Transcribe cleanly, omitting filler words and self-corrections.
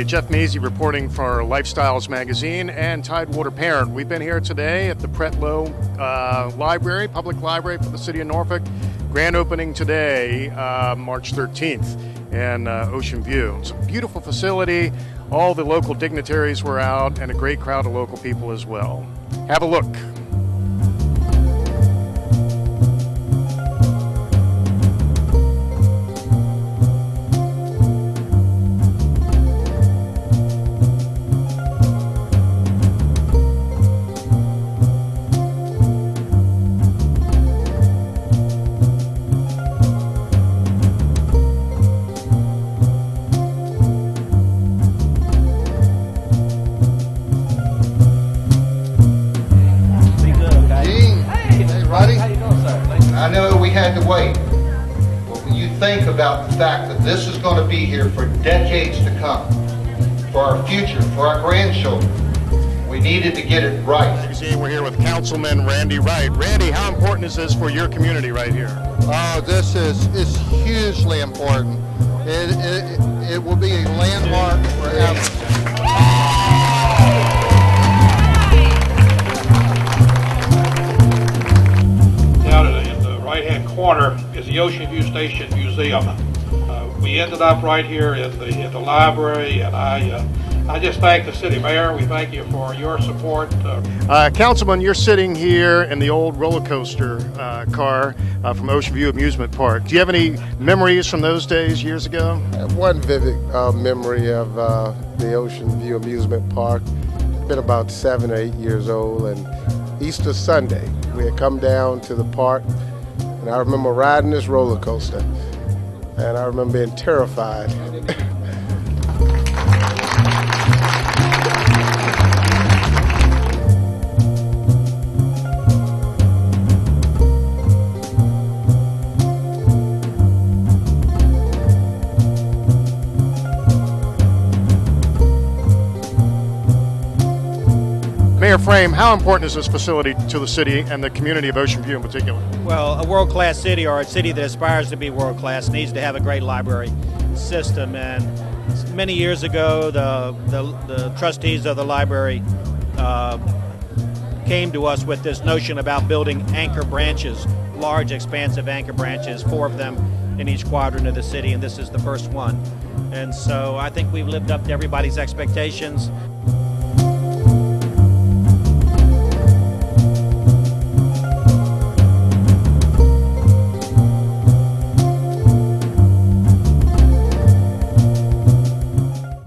Jeff Maisey reporting for Lifestyles Magazine and Tidewater Parent. We've been here today at the Pretlow Library, Public Library for the City of Norfolk. Grand opening today, March 13th in Ocean View. It's a beautiful facility. All the local dignitaries were out and a great crowd of local people as well. Have a look. I know we had to wait, but when you think about the fact that this is going to be here for decades to come, for our future, for our grandchildren, we needed to get it right. You see, we're here with Councilman Randy Wright. Randy, how important is this for your community right here? Oh, this is hugely important. It will be a landmark forever. Right-hand corner is the Ocean View Station Museum. We ended up right here in the library, and I just thank the city mayor. We thank you for your support. Councilman, you're sitting here in the old roller coaster car from Ocean View Amusement Park. Do you have any memories from those days years ago? I have one vivid memory of the Ocean View Amusement Park. Been about 7 or 8 years old, and Easter Sunday we had come down to the park. And I remember riding this roller coaster, and I remember being terrified. Mayor Fraim, how important is this facility to the city and the community of Ocean View in particular? Well, a world-class city, or a city that aspires to be world-class, needs to have a great library system. And many years ago, the trustees of the library came to us with this notion about building anchor branches, large, expansive anchor branches, 4 of them in each quadrant of the city, and this is the first one. And so I think we've lived up to everybody's expectations.